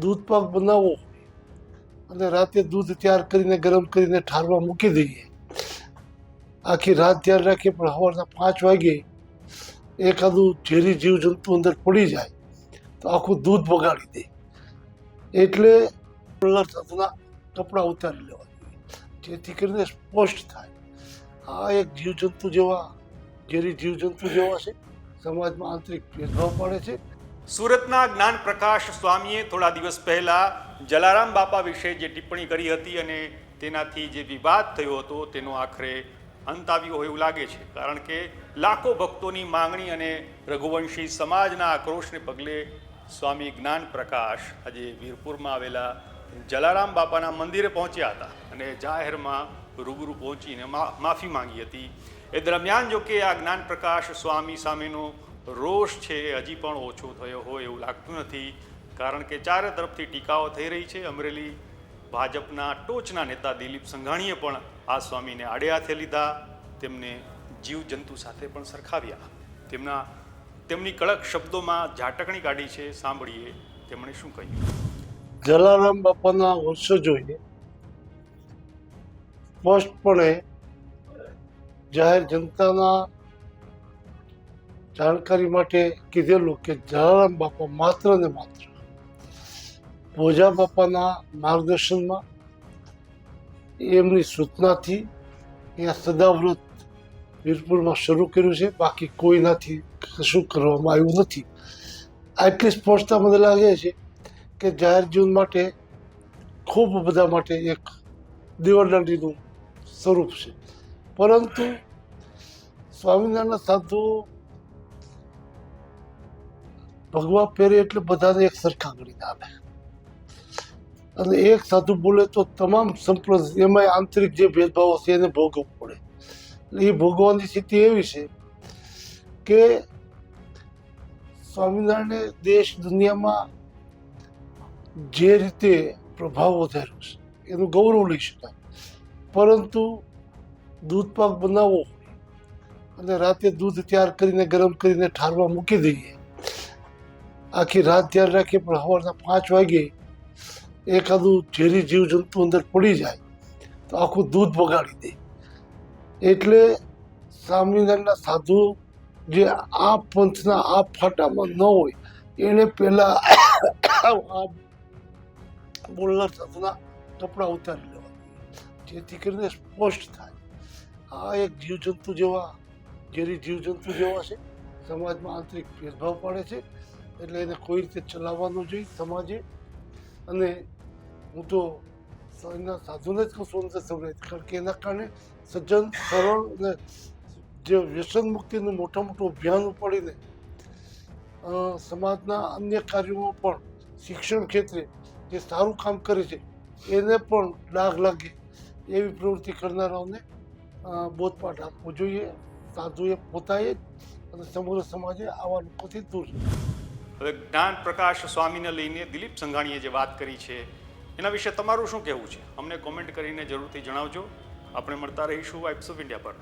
દૂધ પાક બનાવવો અને રાતે દૂધ તૈયાર કરીને ગરમ કરીને ઠારવા મૂકી દઈએ, આખી રાત ધ્યાન રાખીએ, પણ સવારના 5 વાગે એકાદું ઝેરી જીવજંતુ અંદર પડી જાય તો આખું દૂધ બગાડી દે. એટલે સાથેના કપડાં ઉતારી લેવા જોઈએ, જેથી કરીને સ્પષ્ટ થાય. આ એક જીવજંતુ જેવા ઝેરી જીવજંતુ જેવા છે, સમાજમાં આંતરિક ભેદભાવ પાડે છે. સુરતના જ્ઞાન પ્રકાશ સ્વામીએ થોડા દિવસ પહેલા જલારામ બાપા વિશે જે ટિપ્પણી કરી હતી અને તેનાથી જે વિવાદ થયો હતો તેનો આખરે અંત આવ્યો હોય એવું લાગે છે, કારણ કે લાખો ભક્તોની માંગણી અને રઘુવંશી સમાજના આક્રોશને પગલે સ્વામી જ્ઞાન પ્રકાશ આજે વીરપુરમાં આવેલા જલારામ બાપાના મંદિરે પહોંચ્યા હતા અને જાહેરમાં રૂબરૂ પહોંચીને માફી માંગી હતી. એ દરમિયાન જો કે આ જ્ઞાન પ્રકાશ સ્વામી સામેનો રોષ છે એ હજી પણ ઓછો થયો હોય એવું લાગતું નથી, કારણ કે ચારે તરફથી ટીકાઓ થઈ રહી છે. અમરેલી ભાજપના ટોચના નેતા દિલીપ સંઘાણીએ પણ આ સ્વામીને આડે હાથે લીધા, તેમને જીવજંતુ સાથે પણ સરખાવ્યા, તેમની કડક શબ્દોમાં ઝાટકણી કાઢી છે. સાંભળીએ તેમણે શું કહ્યું. જલારામ બાપાના વંશજોએ સ્પષ્ટપણે જાહેર જનતાના જાણકારી માટે કીધેલું કે જલારામ બાપા માત્ર ને માત્ર ભોજા બાપાના માર્ગદર્શનમાં, એમની સૂચનાથી અહીંયા સદાવ્રત વીરપુરમાં શરૂ કર્યું છે, બાકી કોઈનાથી કશું કરવામાં આવ્યું નથી. આટલી સ્પષ્ટતા મને લાગે છે કે જાહેર જીવન માટે ખૂબ બધા માટે એક દીવાદાંડીનું સ્વરૂપ છે. પરંતુ સ્વામિનારાયણ સાધુ ભગવા પહેરે એટલે બધાને એક સરખા ગણીને આવે, અને એક સાધુ બોલે તો તમામ સંપ્રદાય, એમાં આંતરિક જે ભેદભાવો છે એને ભોગવવું પડે. એ ભોગવવાની સ્થિતિ એવી છે કે સ્વામિનારાયણે દેશ દુનિયામાં જે રીતે પ્રભાવ વધાર્યો છે એનું ગૌરવ લઈ શકાય, પરંતુ દૂધ પાક બનાવવો અને રાતે દૂધ તૈયાર કરીને ગરમ કરીને ઠારવા મૂકી દઈએ, આખી રાત ધ્યાન રાખીએ, પણ સવારના 5 વાગે એકાદું ઝેરી જીવજંતુ અંદર પડી જાય તો આખું દૂધ બગાડી દે. એટલે સ્વામિનારાયણના સાધુ જે આ પંથના આ ફાટામાં ન હોય એને પહેલા બોલનાર સાધુના કપડાં ઉતારી લેવા જોઈએ, જેથી કરીને સ્પષ્ટ થાય. આ એક જીવજંતુ જેવા ઝેરી જીવજંતુ જેવા છે, સમાજમાં આંતરિક ભેદભાવ પાડે છે. એટલે એને કોઈ રીતે ચલાવવાનું જોઈએ સમાજે. અને હું તો એના સાધુને જ કહું છું અંદર સમજાય, કારણ કે એના કારણે સજ્જન સરળ અને જે વ્યસન મુક્તિનું મોટું અભિયાન ઉપાડીને સમાજના અન્ય કાર્યોમાં પણ શિક્ષણ ક્ષેત્રે જે સારું કામ કરે છે એને પણ ડાઘ લાગે એવી પ્રવૃત્તિ કરનારાઓને બોધપાઠ આપવો જોઈએ. સાધુએ પોતાએ જ અને સમગ્ર સમાજે આવા લોકોથી દૂર રહેવું. હવે જ્ઞાન પ્રકાશ સ્વામીને લઈને દિલીપ સંઘાણીએ જે વાત કરી છે એના વિશે તમારું શું કહેવું છે? અમને કોમેન્ટ કરીને જરૂરથી જણાવજો. આપણે મળતા રહીશું વાઇબ્સ ઓફ ઇન્ડિયા પર.